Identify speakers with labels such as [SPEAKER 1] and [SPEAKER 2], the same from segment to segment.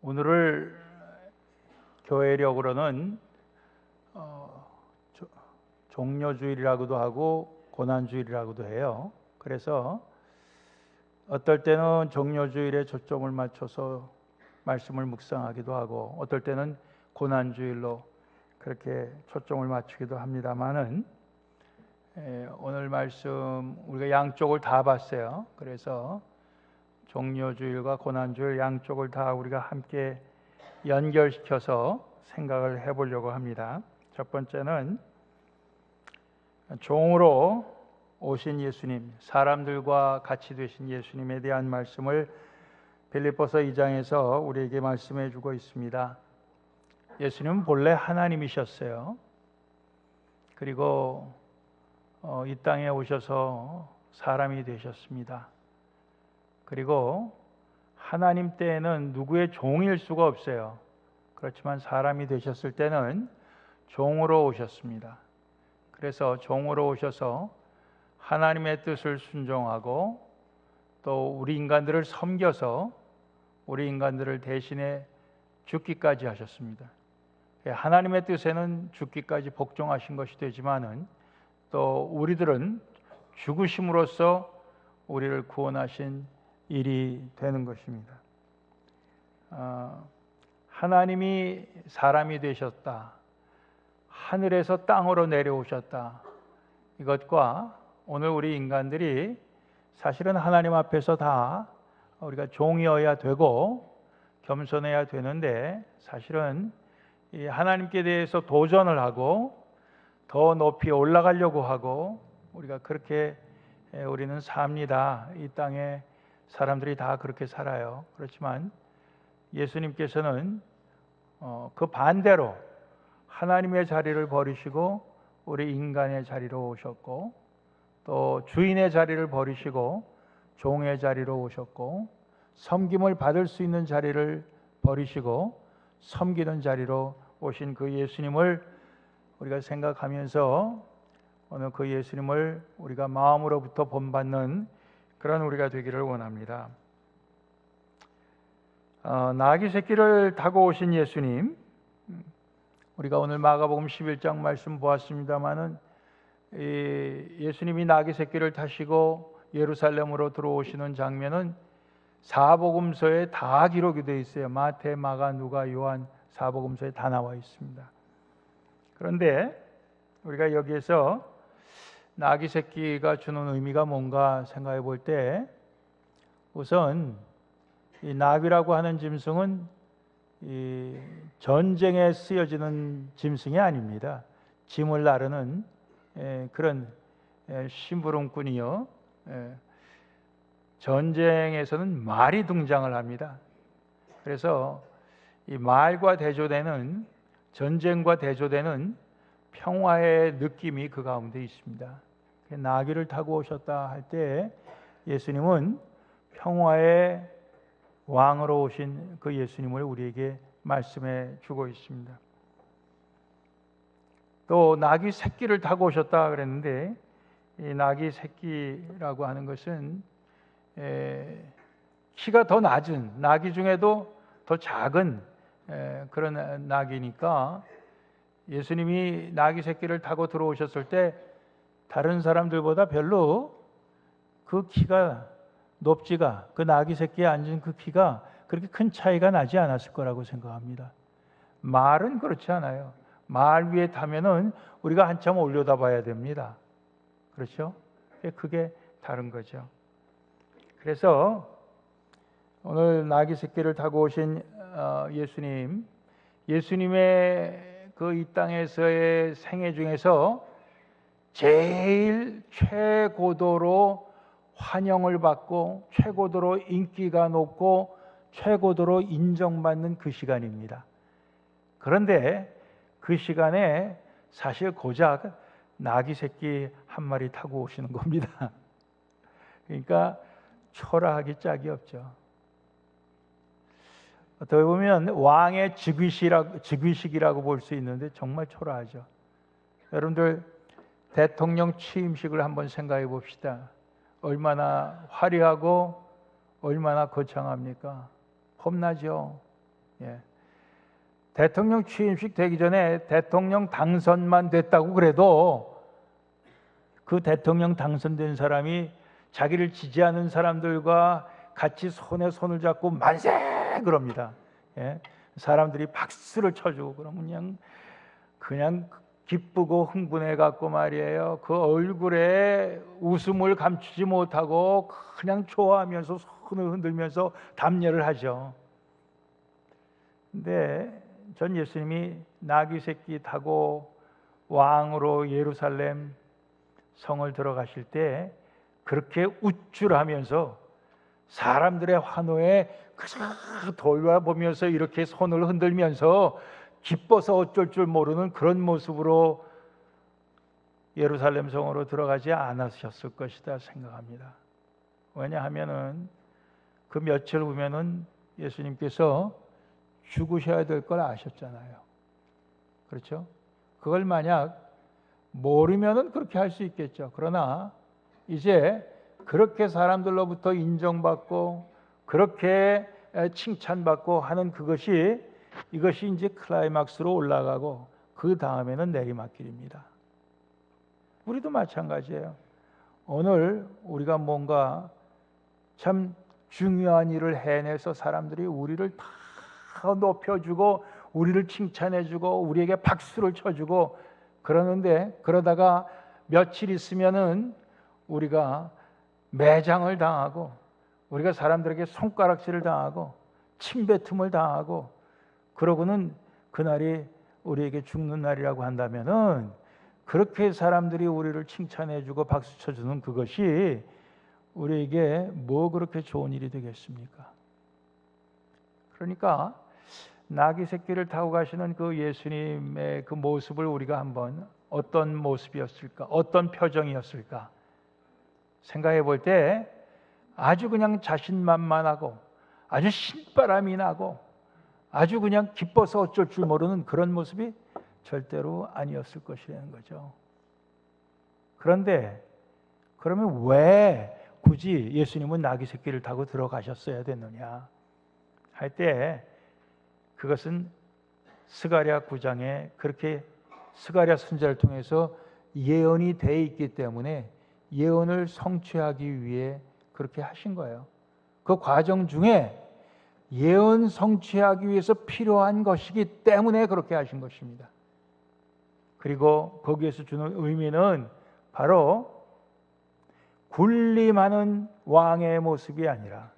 [SPEAKER 1] 오늘을 교회력으로는 종료주일이라고도 하고 고난주일이라고도 해요. 그래서 어떨 때는 종료주일에 초점을 맞춰서 말씀을 묵상하기도 하고, 어떨 때는 고난주일로 그렇게 초점을 맞추기도 합니다만은, 오늘 말씀 우리가 양쪽을 다 봤어요. 그래서 종료주일과 고난주일 양쪽을 다 우리가 함께 연결시켜서 생각을 해보려고 합니다. 첫 번째는 종으로 오신 예수님, 사람들과 같이 되신 예수님에 대한 말씀을 빌립보서 2장에서 우리에게 말씀해 주고 있습니다. 예수님은 본래 하나님이셨어요. 그리고 이 땅에 오셔서 사람이 되셨습니다. 그리고 하나님 때에는 누구의 종일 수가 없어요. 그렇지만 사람이 되셨을 때는 종으로 오셨습니다. 그래서 종으로 오셔서 하나님의 뜻을 순종하고 또 우리 인간들을 섬겨서 우리 인간들을 대신해 죽기까지 하셨습니다. 하나님의 뜻에는 죽기까지 복종하신 것이 되지만은 또 우리들은 죽으심으로써 우리를 구원하신 일이 되는 것입니다. 하나님이 사람이 되셨다, 하늘에서 땅으로 내려오셨다, 이것과 오늘 우리 인간들이 사실은 하나님 앞에서 다 우리가 종이어야 되고 겸손해야 되는데, 사실은 이 하나님께 대해서 도전을 하고 더 높이 올라가려고 하고 우리가 그렇게 우리는 삽니다. 이 땅에 사람들이 다 그렇게 살아요. 그렇지만 예수님께서는 그 반대로 하나님의 자리를 버리시고 우리 인간의 자리로 오셨고, 또 주인의 자리를 버리시고 종의 자리로 오셨고, 섬김을 받을 수 있는 자리를 버리시고 섬기는 자리로 오신 그 예수님을 우리가 생각하면서 오늘 그 예수님을 우리가 마음으로부터 본받는 그런 우리가 되기를 원합니다. 나귀 새끼를 타고 오신 예수님, 우리가 오늘 마가복음 11장 말씀 보았습니다마는 예수님이 나귀 새끼를 타시고 예루살렘으로 들어오시는 장면은 사복음서에 다 기록이 되어 있어요. 마태, 마가, 누가, 요한 사복음서에 다 나와 있습니다. 그런데 우리가 여기에서 나귀 새끼가 주는 의미가 뭔가 생각해 볼 때, 우선 이 나귀라고 하는 짐승은 이 전쟁에 쓰여지는 짐승이 아닙니다. 짐을 나르는 그런 심부름꾼이요. 전쟁에서는 말이 등장을 합니다. 그래서 이 말과 대조되는, 전쟁과 대조되는 평화의 느낌이 그 가운데 있습니다. 나귀를 타고 오셨다 할 때 예수님은 평화의 왕으로 오신 그 예수님을 우리에게 말씀해 주고 있습니다. 또 나귀 새끼를 타고 오셨다 그랬는데, 이 나귀 새끼라고 하는 것은 키가 더 낮은, 나귀 중에도 더 작은 그런 나귀니까 예수님이 나귀 새끼를 타고 들어오셨을 때 다른 사람들보다 별로 그 키가 높지가, 그 나귀 새끼에 앉은 그 키가 그렇게 큰 차이가 나지 않았을 거라고 생각합니다. 말은 그렇지 않아요. 말 위에 타면은 우리가 한참 올려다 봐야 됩니다. 그렇죠? 그게 다른 거죠. 그래서 오늘 나귀 새끼를 타고 오신 예수님의 그 이 땅에서의 생애 중에서 제일 최고도로 환영을 받고 최고도로 인기가 높고 최고도로 인정받는 그 시간입니다. 그런데 그 시간에 사실 고작 나귀 새끼 한 마리 타고 오시는 겁니다. 그러니까 초라하기 짝이 없죠. 어떻게 보면 왕의 즉위식이라고 볼 수 있는데 정말 초라하죠. 여러분들 대통령 취임식을 한번 생각해 봅시다. 얼마나 화려하고 얼마나 거창합니까? 겁나죠. 예. 대통령 취임식 되기 전에 대통령 당선만 됐다고 그래도 그 대통령 당선된 사람이 자기를 지지하는 사람들과 같이 손에 손을 잡고 만세 그럽니다. 예. 사람들이 박수를 쳐주고 그러면 그냥 기쁘고 흥분해 갖고 말이에요. 그 얼굴에 웃음을 감추지 못하고 그냥 좋아하면서 손을 흔들면서 담례를 하죠. 근데 전 예수님이 나귀 새끼 타고 왕으로 예루살렘 성을 들어가실 때 그렇게 우쭐하면서 사람들의 환호에 그저 돌아보면서 이렇게 손을 흔들면서 기뻐서 어쩔 줄 모르는 그런 모습으로 예루살렘 성으로 들어가지 않으셨을 것이다 생각합니다. 왜냐하면은 그 며칠 후면은 예수님께서 죽으셔야 될 걸 아셨잖아요. 그렇죠? 그걸 만약 모르면은 그렇게 할 수 있겠죠. 그러나 이제 그렇게 사람들로부터 인정받고 그렇게 칭찬받고 하는 이것이 이제 클라이막스로 올라가고 그 다음에는 내리막길입니다. 우리도 마찬가지예요. 오늘 우리가 뭔가 참 중요한 일을 해내서 사람들이 우리를 다 높여주고 우리를 칭찬해주고 우리에게 박수를 쳐주고 그러는데 그러다가 며칠 있으면은 우리가 매장을 당하고 우리가 사람들에게 손가락질을 당하고 침뱉음을 당하고 그러고는 그날이 우리에게 죽는 날이라고 한다면은 그렇게 사람들이 우리를 칭찬해주고 박수 쳐주는 그것이 우리에게 뭐 그렇게 좋은 일이 되겠습니까? 그러니까 나귀 새끼를 타고 가시는 그 예수님의 그 모습을 우리가 한번 어떤 모습이었을까? 어떤 표정이었을까? 생각해 볼 때 아주 그냥 자신만만하고 아주 신바람이 나고 아주 그냥 기뻐서 어쩔 줄 모르는 그런 모습이 절대로 아니었을 것이라는 거죠. 그런데 그러면 왜 굳이 예수님은 나귀 새끼를 타고 들어가셨어야 됐느냐 할 때 그것은 스가랴 9장에 그렇게 스가랴 선지자를 통해서 예언이 돼 있기 때문에 예언을 성취하기 위해 그렇게 하신 거예요. 그 과정 중에 예언 성취하기 위해서 필요한 것이기 때문에 그렇게 하신 것입니다. 그리고 거기에서 주는 의미는 바로 군림하는 왕의 모습이 아니라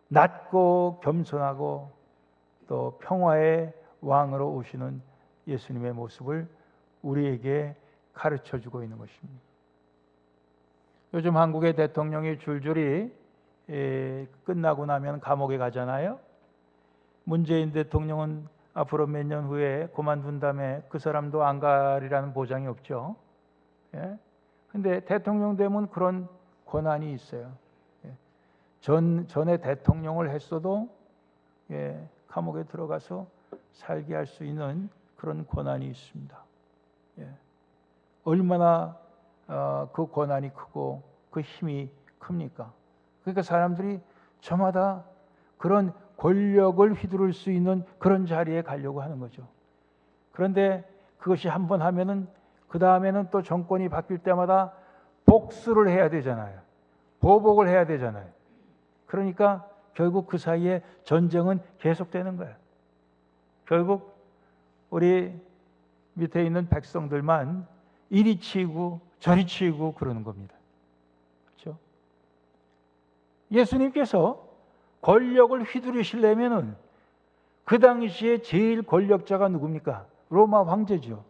[SPEAKER 1] 낮고 겸손하고 또 평화의 왕으로 오시는 예수님의 모습을 우리에게 가르쳐주고 있는 것입니다. 요즘 한국의 대통령이 줄줄이 끝나고 나면 감옥에 가잖아요. 문재인 대통령은 앞으로 몇 년 후에 그만둔 다음에 그 사람도 안 가리라는 보장이 없죠. 근데 대통령 되면 그런 권한이 있어요. 전에 대통령을 했어도 감옥에 들어가서 살게 할 수 있는 그런 권한이 있습니다. 얼마나 그 권한이 크고 그 힘이 큽니까? 그러니까 사람들이 저마다 그런 권력을 휘두를 수 있는 그런 자리에 가려고 하는 거죠. 그런데 그것이 한번 하면은 그 다음에는 또 정권이 바뀔 때마다 복수를 해야 되잖아요. 보복을 해야 되잖아요. 그러니까 결국 그 사이에 전쟁은 계속되는 거예요. 결국 우리 밑에 있는 백성들만 이리 치이고 저리 치이고 그러는 겁니다. 그렇죠? 예수님께서 권력을 휘두르시려면은 그 당시에 제일 권력자가 누굽니까? 로마 황제죠.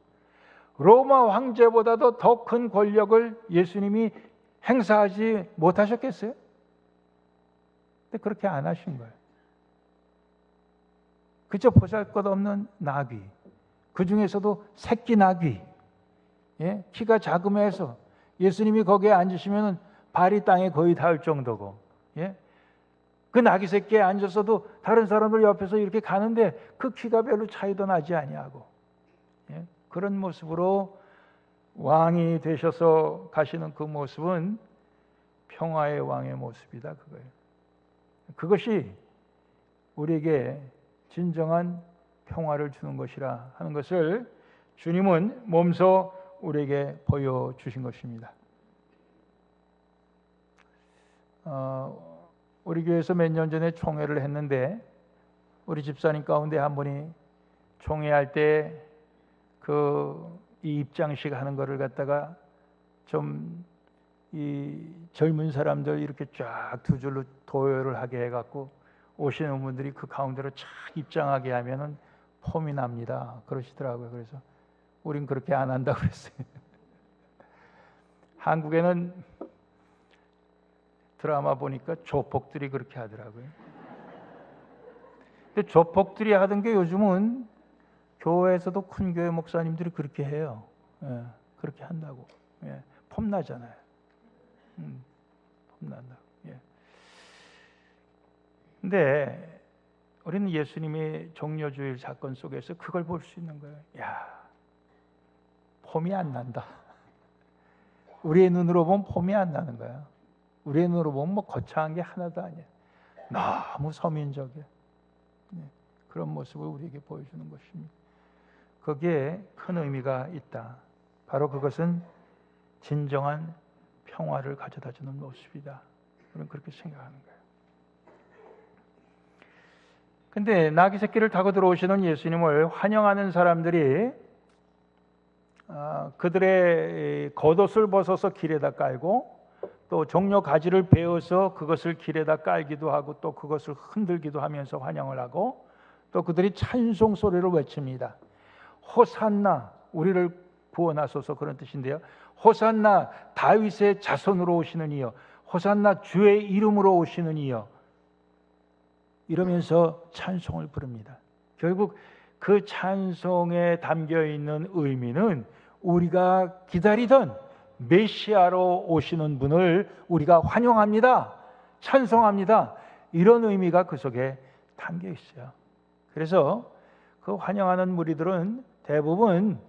[SPEAKER 1] 로마 황제보다도 더 큰 권력을 예수님이 행사하지 못하셨겠어요? 근데 그렇게 안 하신 거예요. 그저 보잘것없는 나귀, 그 중에서도 새끼 나귀, 키가 자그마해서 예수님이 거기에 앉으시면 발이 땅에 거의 닿을 정도고, 그 나귀 새끼에 앉았어도 다른 사람들 옆에서 이렇게 가는데 그 키가 별로 차이도 나지 아니하고, 그런 모습으로 왕이 되셔서 가시는 그 모습은 평화의 왕의 모습이다 그거예요. 그것이 우리에게 진정한 평화를 주는 것이라 하는 것을 주님은 몸소 우리에게 보여주신 것입니다. 우리 교회에서 몇 년 전에 총회를 했는데 우리 집사님 가운데 한 분이 총회할 때 이 입장식 하는 거를 갖다가 좀 이 젊은 사람들 이렇게 쫙 두 줄로 도열을 하게 해갖고 오시는 분들이 그 가운데로 착 입장하게 하면은 폼이 납니다. 그러시더라고요. 그래서 우린 그렇게 안 한다고 그랬어요. 한국에는 드라마 보니까 조폭들이 그렇게 하더라고요. 근데 조폭들이 하던 게 요즘은 교회에서도 큰 교회 목사님들이 그렇게 해요. 예, 그렇게 한다고. 예, 폼나잖아요. 폼난다. 예. 근데 우리는 예수님의 종려주일 사건 속에서 그걸 볼 수 있는 거예요. 야, 폼이 안 난다. 우리의 눈으로 보면 폼이 안 나는 거야. 우리의 눈으로 보면 뭐 거창한 게 하나도 아니야. 너무 서민적이야. 네, 그런 모습을 우리에게 보여주는 것입니다. 거기에 큰 의미가 있다. 바로 그것은 진정한 평화를 가져다주는 모습이다. 우리는 그렇게 생각하는 거예요. 근데 나귀 새끼를 타고 들어오시는 예수님을 환영하는 사람들이 그들의 겉옷을 벗어서 길에다 깔고 또 종려 가지를 베어서 그것을 길에다 깔기도 하고 또 그것을 흔들기도 하면서 환영을 하고 또 그들이 찬송 소리를 외칩니다. 호산나, 우리를 구원하소서, 그런 뜻인데요. 호산나, 다윗의 자손으로 오시는 이여, 호산나, 주의 이름으로 오시는 이여, 이러면서 찬송을 부릅니다. 결국 그 찬송에 담겨 있는 의미는 우리가 기다리던 메시아로 오시는 분을 우리가 환영합니다, 찬송합니다, 이런 의미가 그 속에 담겨 있어요. 그래서 그 환영하는 무리들은 대부분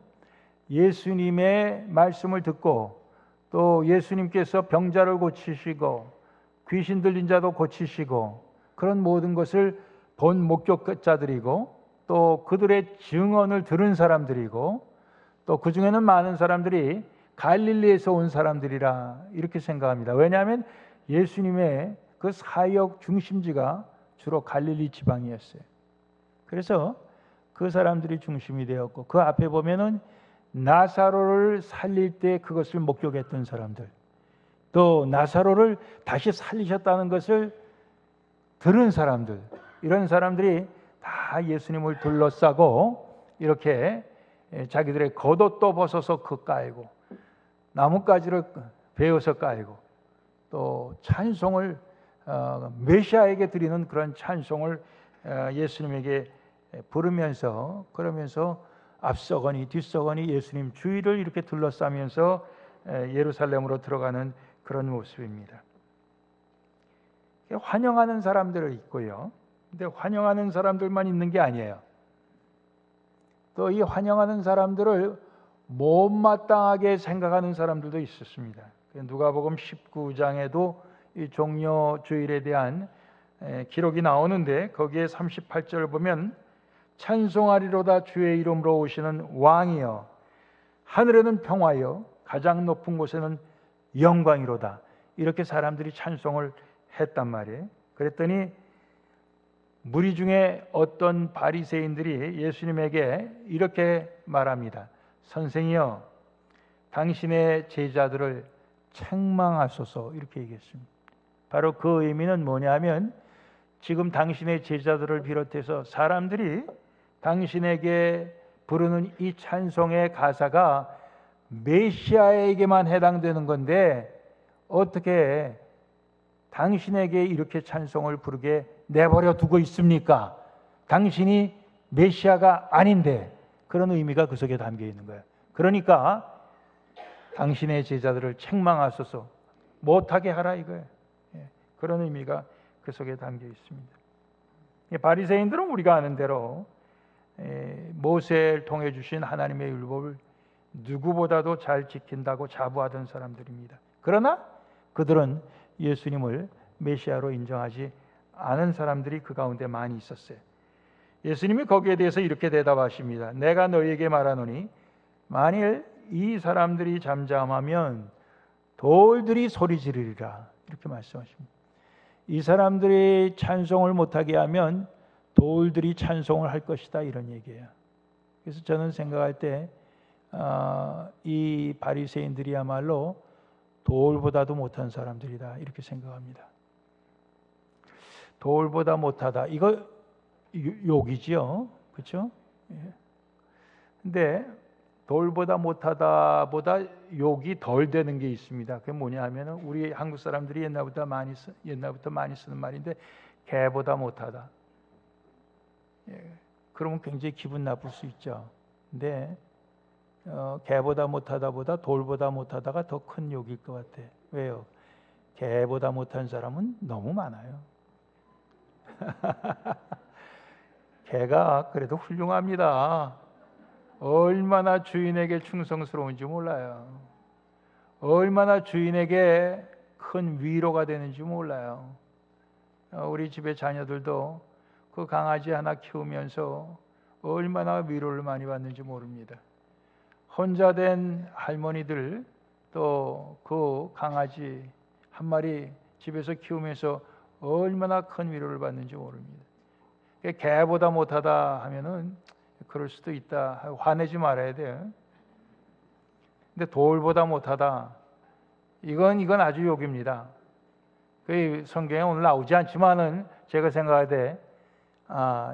[SPEAKER 1] 예수님의 말씀을 듣고 또 예수님께서 병자를 고치시고 귀신 들린 자도 고치시고 그런 모든 것을 본 목격자들이고 또 그들의 증언을 들은 사람들이고 또 그 중에는 많은 사람들이 갈릴리에서 온 사람들이라 이렇게 생각합니다. 왜냐하면 예수님의 그 사역 중심지가 주로 갈릴리 지방이었어요. 그래서 그 사람들이 중심이 되었고 그 앞에 보면은 나사로를 살릴 때 그것을 목격했던 사람들, 또 나사로를 다시 살리셨다는 것을 들은 사람들, 이런 사람들이 다 예수님을 둘러싸고 이렇게 자기들의 겉옷도 벗어서 그 깔고 나뭇가지를 베어서 깔고 또 찬송을 메시아에게 드리는 그런 찬송을 예수님에게 부르면서 그러면서 앞서거니 뒤서거니 예수님 주위를 이렇게 둘러싸면서 예루살렘으로 들어가는 그런 모습입니다. 환영하는 사람들이 있고요. 근데 환영하는 사람들만 있는 게 아니에요. 또 이 환영하는 사람들을 못마땅하게 생각하는 사람들도 있었습니다. 누가복음 19장에도 이 종려주일에 대한 기록이 나오는데 거기에 38절을 보면 찬송하리로다 주의 이름으로 오시는 왕이여, 하늘에는 평화여, 가장 높은 곳에는 영광이로다, 이렇게 사람들이 찬송을 했단 말이에요. 그랬더니 무리 중에 어떤 바리새인들이 예수님에게 이렇게 말합니다. 선생이여, 당신의 제자들을 책망하소서, 이렇게 얘기했습니다. 바로 그 의미는 뭐냐면 지금 당신의 제자들을 비롯해서 사람들이 당신에게 부르는 이 찬송의 가사가 메시아에게만 해당되는 건데 어떻게 당신에게 이렇게 찬송을 부르게 내버려 두고 있습니까? 당신이 메시아가 아닌데, 그런 의미가 그 속에 담겨 있는 거예요. 그러니까 당신의 제자들을 책망하소서, 못하게 하라 이거예요. 그런 의미가 그 속에 담겨 있습니다. 바리새인들은 우리가 아는 대로 모세를 통해 주신 하나님의 율법을 누구보다도 잘 지킨다고 자부하던 사람들입니다. 그러나 그들은 예수님을 메시아로 인정하지 않은 사람들이 그 가운데 많이 있었어요. 예수님이 거기에 대해서 이렇게 대답하십니다. 내가 너희에게 말하노니 만일 이 사람들이 잠잠하면 돌들이 소리 지르리라. 이렇게 말씀하십니다. 이 사람들이 찬송을 못하게 하면 돌들이 찬송을 할 것이다, 이런 얘기예요. 그래서 저는 생각할 때 이 바리새인들이야말로 돌보다도 못한 사람들이다, 이렇게 생각합니다. 돌보다 못하다, 이거 욕이지요, 그렇죠? 근데 돌보다 못하다보다 욕이 덜 되는 게 있습니다. 그게 뭐냐 하면은 우리 한국 사람들이 옛날부터 많이 쓰는 말인데, 개보다 못하다. 그러면 굉장히 기분 나쁠 수 있죠. 근데 개보다 못하다보다 돌보다 못하다가 더 큰 욕일 것 같아. 왜요? 개보다 못한 사람은 너무 많아요. 개가 그래도 훌륭합니다. 얼마나 주인에게 충성스러운지 몰라요. 얼마나 주인에게 큰 위로가 되는지 몰라요. 우리 집의 자녀들도 그 강아지 하나 키우면서 얼마나 위로를 많이 받는지 모릅니다. 혼자 된 할머니들 또 그 강아지 한 마리 집에서 키우면서 얼마나 큰 위로를 받는지 모릅니다. 개보다 못하다 하면은 그럴 수도 있다, 화내지 말아야 돼요. 근데 돌보다 못하다, 이건 아주 욕입니다. 그 성경에 오늘 나오지 않지만은 제가 생각할 때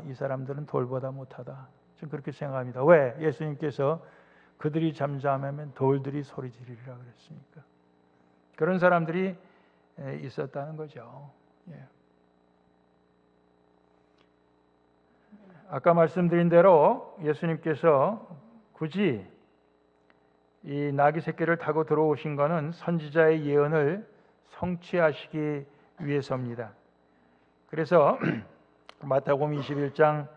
[SPEAKER 1] 이 사람들은 돌보다 못하다, 좀 그렇게 생각합니다. 왜? 예수님께서 그들이 잠잠하면 돌들이 소리 지르리라 그랬으니까. 그런 사람들이 있었다는 거죠. 아까 말씀드린 대로 예수님께서 굳이 이 나귀 새끼를 타고 들어오신 것은 선지자의 예언을 성취하시기 위해서입니다. 그래서 마태복음 21장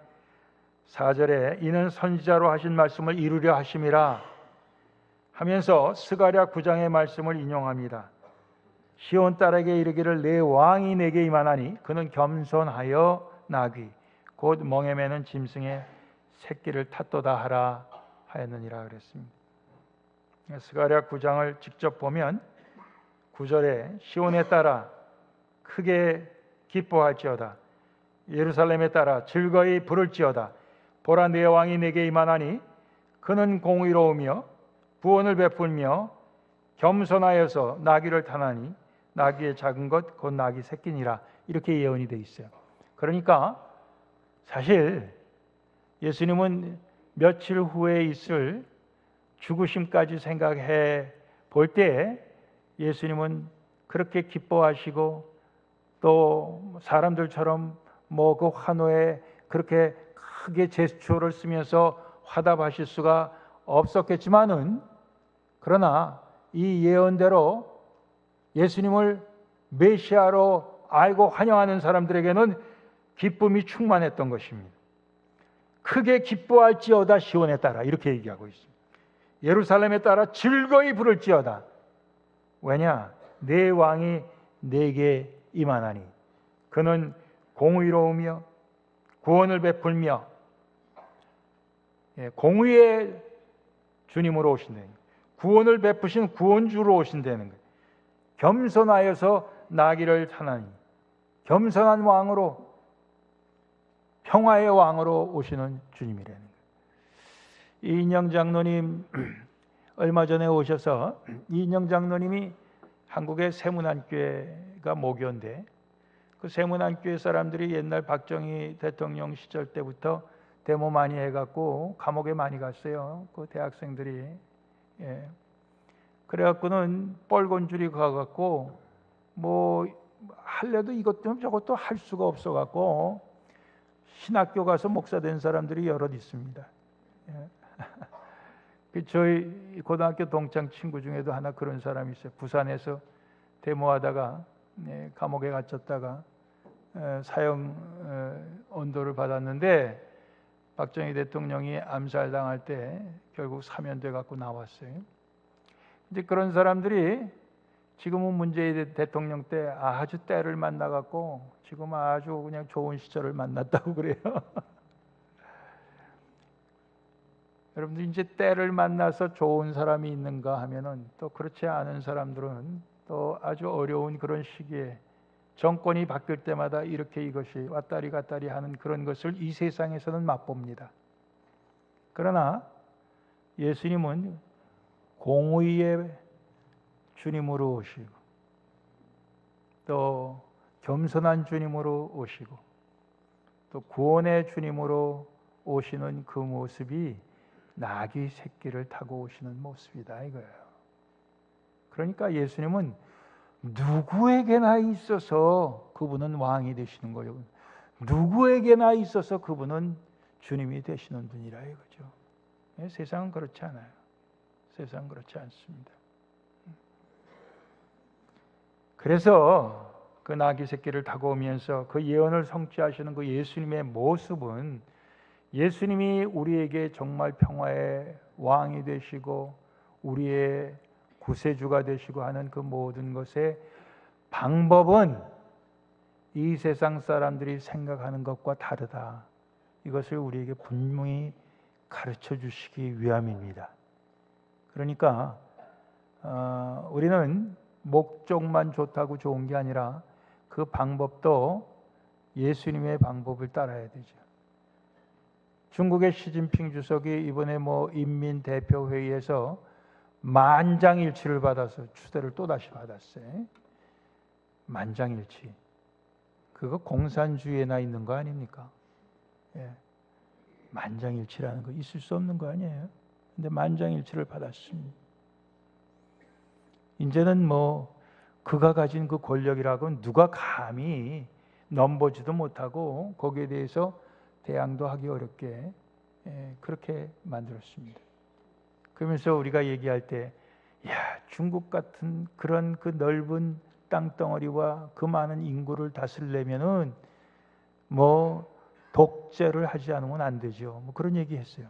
[SPEAKER 1] 4절에 이는 선지자로 하신 말씀을 이루려 하심이라 하면서 스가랴 9장의 말씀을 인용합니다. 시온 딸에게 이르기를 내 왕이 내게 임하나니 그는 겸손하여 나귀 곧 멍에 매는 짐승의 새끼를 탔도다 하라 하였느니라 그랬습니다. 스가랴 9장을 직접 보면 9절에 시온에 따라 크게 기뻐할지어다 예루살렘에 따라 즐거이 부를지어다 보라 내 왕이 내게 임하나니 그는 공의로우며 구원을 베풀며 겸손하여서 나귀를 타나니 나귀의 작은 것 곧 나귀 새끼니라, 이렇게 예언이 되어 있어요. 그러니까 사실 예수님은 며칠 후에 있을 죽으심까지 생각해 볼 때 예수님은 그렇게 기뻐하시고 또 사람들처럼 그 환호에 그렇게 크게 제스처를 쓰면서 화답하실 수가 없었겠지만은, 그러나 이 예언대로 예수님을 메시아로 알고 환영하는 사람들에게는 기쁨이 충만했던 것입니다. 크게 기뻐할지어다 시온에 따라, 이렇게 얘기하고 있습니다. 예루살렘에 따라 즐거이 부를지어다. 왜냐? 내 왕이 내게 임하나니 그는 공의로우며 구원을 베풀며, 공의의 주님으로 오신다는 거예요. 구원을 베푸신 구원주로 오신다는 거예요. 겸손하여서 나귀를 타나니, 겸손한 왕으로, 평화의 왕으로 오시는 주님이라는 거예요. 이인영 장로님 얼마 전에 오셔서, 이인영 장로님이 한국의 세문안교회가 모교인데 그 세문안교회 사람들이 옛날 박정희 대통령 시절 때부터 데모 많이 해갖고 감옥에 많이 갔어요. 그 대학생들이. 그래갖고는 뻘건줄이 가갖고 할래도 이것도 저것도 할 수가 없어갖고 신학교 가서 목사 된 사람들이 여럿 있습니다. 저희 고등학교 동창 친구 중에도 하나 그런 사람이 있어요. 부산에서 데모하다가 감옥에 갇혔다가 사형 언도를 받았는데 박정희 대통령이 암살당할 때 결국 사면돼 갖고 나왔어요. 이제 그런 사람들이 지금은 문재인 대통령 때 아주 때를 만나 갖고 지금 아주 그냥 좋은 시절을 만났다고 그래요. 여러분들 이제 때를 만나서 좋은 사람이 있는가 하면은 또 그렇지 않은 사람들은 또 아주 어려운 그런 시기에 정권이 바뀔 때마다 이렇게 이것이 왔다리 갔다리 하는 그런 것을 이 세상에서는 맛봅니다. 그러나 예수님은 공의의 주님으로 오시고 또 겸손한 주님으로 오시고 또 구원의 주님으로 오시는 그 모습이 나귀 새끼를 타고 오시는 모습이다 이거예요. 그러니까 예수님은 누구에게나 있어서 그분은 왕이 되시는 거예요. 누구에게나 있어서 그분은 주님이 되시는 분이라 이거죠. 세상은 그렇지 않아요. 세상은 그렇지 않습니다. 그래서 그 나귀 새끼를 타고 오면서 그 예언을 성취하시는 그 예수님의 모습은 예수님이 우리에게 정말 평화의 왕이 되시고 우리의 구세주가 되시고 하는 그 모든 것의 방법은 이 세상 사람들이 생각하는 것과 다르다. 이것을 우리에게 분명히 가르쳐 주시기 위함입니다. 그러니까 우리는 목적만 좋다고 좋은 게 아니라 그 방법도 예수님의 방법을 따라야 되죠. 중국의 시진핑 주석이 이번에 인민대표회의에서 만장일치를 받아서 추대를 또다시 받았어요. 만장일치. 그거 공산주의에나 있는 거 아닙니까? 예. 만장일치라는 거 있을 수 없는 거 아니에요? 근데 만장일치를 받았습니다. 이제는 그가 가진 그 권력이라고는 누가 감히 넘보지도 못하고 거기에 대해서 대항도 하기 어렵게 그렇게 만들었습니다. 그러면서 우리가 얘기할 때 중국 같은 그런 그 넓은 땅덩어리와 그 많은 인구를 다스리려면은 독재를 하지 않으면 안 되죠. 그런 얘기 했어요.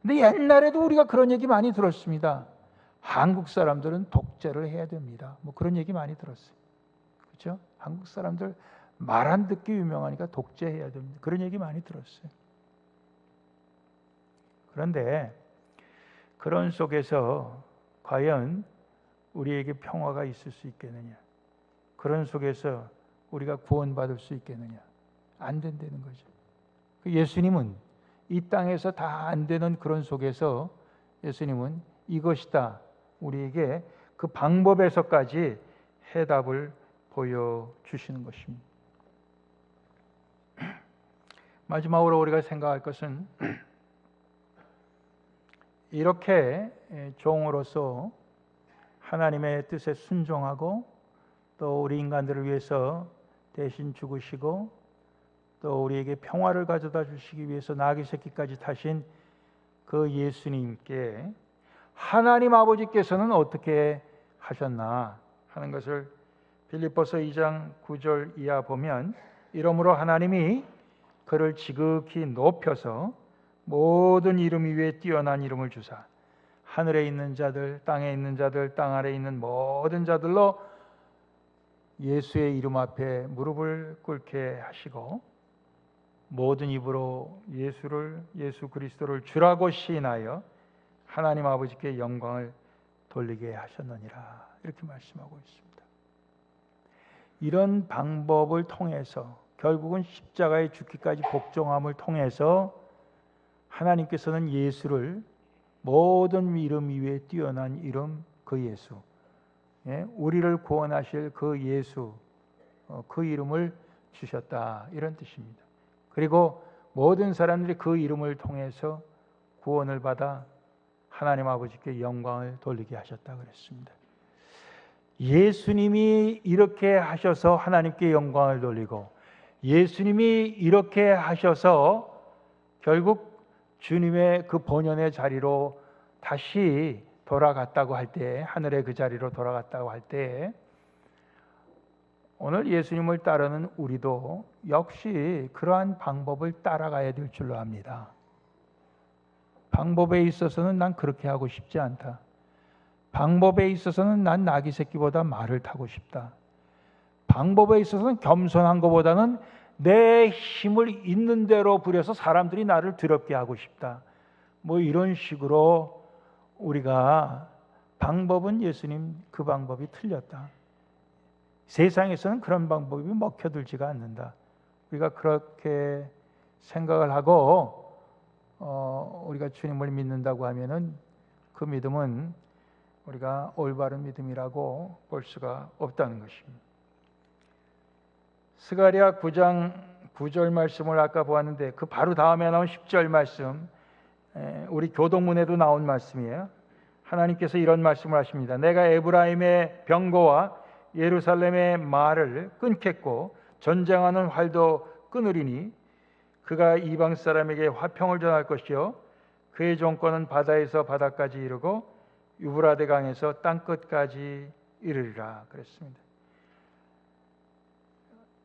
[SPEAKER 1] 근데 옛날에도 우리가 그런 얘기 많이 들었습니다. 한국 사람들은 독재를 해야 됩니다. 그런 얘기 많이 들었어요. 그렇죠? 한국 사람들 말 안 듣기 유명하니까 독재해야 됩니다. 그런 얘기 많이 들었어요. 그런데 그런 속에서 과연 우리에게 평화가 있을 수 있겠느냐? 그런 속에서 우리가 구원받을 수 있겠느냐? 안 된다는 거죠. 예수님은 이 땅에서 다 안 되는 그런 속에서 예수님은 이것이다. 우리에게 그 방법에서까지 해답을 보여주시는 것입니다. 마지막으로 우리가 생각할 것은 이렇게 종으로서 하나님의 뜻에 순종하고 또 우리 인간들을 위해서 대신 죽으시고 또 우리에게 평화를 가져다 주시기 위해서 나귀 새끼까지 타신 그 예수님께 하나님 아버지께서는 어떻게 하셨나 하는 것을 빌립보서 2장 9절 이하 보면 이러므로 하나님이 그를 지극히 높여서 모든 이름 위에 뛰어난 이름을 주사 하늘에 있는 자들, 땅에 있는 자들, 땅 아래에 있는 모든 자들로 예수의 이름 앞에 무릎을 꿇게 하시고 모든 입으로 예수 그리스도를 주라고 시인하여 하나님 아버지께 영광을 돌리게 하셨느니라 이렇게 말씀하고 있습니다. 이런 방법을 통해서 결국은 십자가의 죽기까지 복종함을 통해서 하나님께서는 예수를 모든 이름 위에 뛰어난 이름 그 예수, 우리를 구원하실 그 예수, 그 이름을 주셨다 이런 뜻입니다. 그리고 모든 사람들이 그 이름을 통해서 구원을 받아 하나님 아버지께 영광을 돌리게 하셨다 그랬습니다. 예수님이 이렇게 하셔서 하나님께 영광을 돌리고 예수님이 이렇게 하셔서 결국 주님의 그 본연의 자리로 다시 돌아갔다고 할 때, 하늘의 그 자리로 돌아갔다고 할 때 오늘 예수님을 따르는 우리도 역시 그러한 방법을 따라가야 될 줄로 압니다. 방법에 있어서는 난 그렇게 하고 싶지 않다. 방법에 있어서는 난 나귀 새끼보다 말을 타고 싶다. 방법에 있어서는 겸손한 것보다는 내 힘을 있는 대로 부려서 사람들이 나를 더럽게 하고 싶다. 뭐 이런 식으로 우리가 방법은 예수님 그 방법이 틀렸다. 세상에서는 그런 방법이 먹혀들지가 않는다. 우리가 그렇게 생각을 하고 우리가 주님을 믿는다고 하면은 그 믿음은 우리가 올바른 믿음이라고 볼 수가 없다는 것입니다. 스가랴 9장 9절 말씀을 아까 보았는데 그 바로 다음에 나온 10절 말씀, 우리 교동문에도 나온 말씀이에요. 하나님께서 이런 말씀을 하십니다. 내가 에브라임의 병거와 예루살렘의 말을 끊겠고 전쟁하는 활도 끊으리니 그가 이방 사람에게 화평을 전할 것이요 그의 정권은 바다에서 바다까지 이르고 유브라데 강에서 땅끝까지 이르리라 그랬습니다.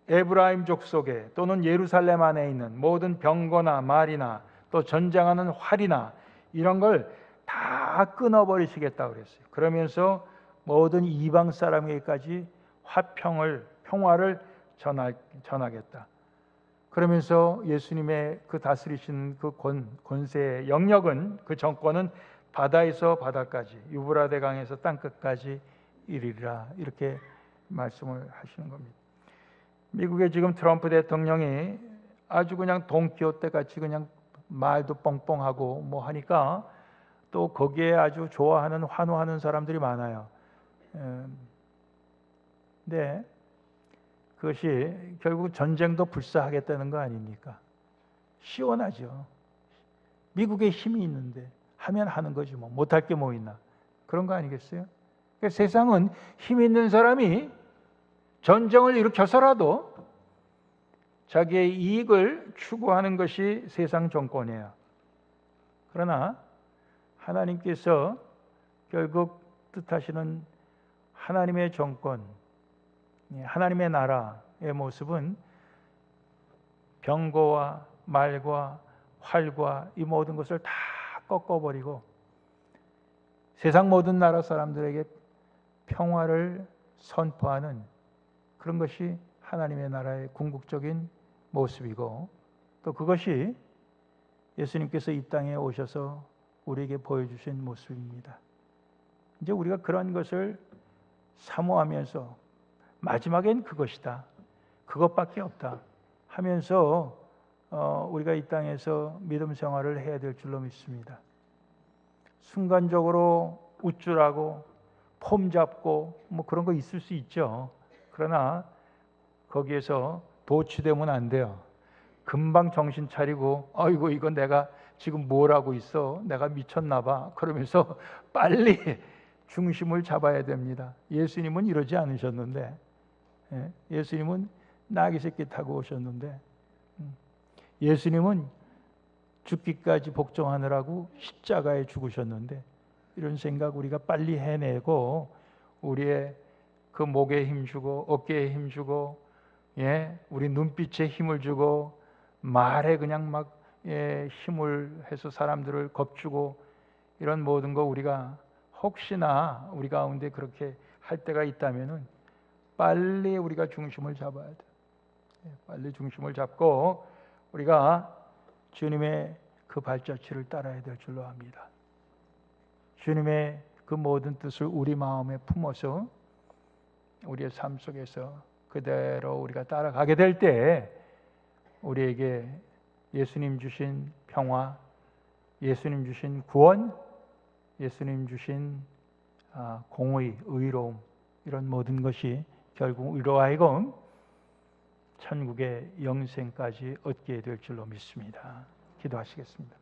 [SPEAKER 1] 에브라임 족속에 또는 예루살렘 안에 있는 모든 병거나 말이나 또 전쟁하는 활이나 이런 걸 다 끊어버리시겠다고 그랬어요. 그러면서 모든 이방 사람에게까지 평화를 전하겠다. 그러면서 예수님의 그 다스리신 그 권세의 영역은, 그 정권은 바다에서 바다까지, 유브라데 강에서 땅끝까지 이르리라, 이렇게 말씀을 하시는 겁니다. 미국의 지금 트럼프 대통령이 아주 그냥 돈키호테 같이 그냥 말도 뻥뻥하고 뭐 하니까 또 거기에 아주 좋아하는, 환호하는 사람들이 많아요. 근데 그것이 결국 전쟁도 불사하겠다는 거 아닙니까? 시원하죠. 미국에 힘이 있는데 하면 하는 거지 뭐, 못할 게 뭐 있나, 그런 거 아니겠어요? 그러니까 세상은 힘 있는 사람이 전쟁을 일으켜서라도 자기의 이익을 추구하는 것이 세상 정권이에요. 그러나 하나님께서 결국 뜻하시는 하나님의 정권, 하나님의 나라의 모습은 병거와 말과 활과 이 모든 것을 다 꺾어버리고 세상 모든 나라 사람들에게 평화를 선포하는 그런 것이 하나님의 나라의 궁극적인 모습이고, 또 그것이 예수님께서 이 땅에 오셔서 우리에게 보여주신 모습입니다. 이제 우리가 그런 것을 사모하면서 마지막엔 그것이다, 그것밖에 없다 하면서 우리가 이 땅에서 믿음 생활을 해야 될 줄로 믿습니다. 순간적으로 우쭐하고 폼 잡고 뭐 그런 거 있을 수 있죠. 그러나 거기에서 도취되면 안 돼요. 금방 정신 차리고 아이고 이거 내가 지금 뭘 하고 있어, 내가 미쳤나 봐, 그러면서 빨리 중심을 잡아야 됩니다. 예수님은 이러지 않으셨는데, 예수님은 나귀 새끼 타고 오셨는데, 예수님은 죽기까지 복종하느라고 십자가에 죽으셨는데, 이런 생각 우리가 빨리 해내고 우리의 그 목에 힘주고 어깨에 힘주고, 우리 눈빛에 힘을 주고 말에 그냥 막 힘을 해서 사람들을 겁주고, 이런 모든 거 우리가 혹시나 우리 가운데 그렇게 할 때가 있다면은 빨리 우리가 중심을 잡아야 돼. 빨리 중심을 잡고 우리가 주님의 그 발자취를 따라야 될 줄로 압니다. 주님의 그 모든 뜻을 우리 마음에 품어서 우리의 삶 속에서 그대로 우리가 따라가게 될 때 우리에게 예수님 주신 평화, 예수님 주신 구원, 예수님 주신 공의, 의로움, 이런 모든 것이 결국 우리로 하여금 천국의 영생까지 얻게 될 줄로 믿습니다. 기도하시겠습니다.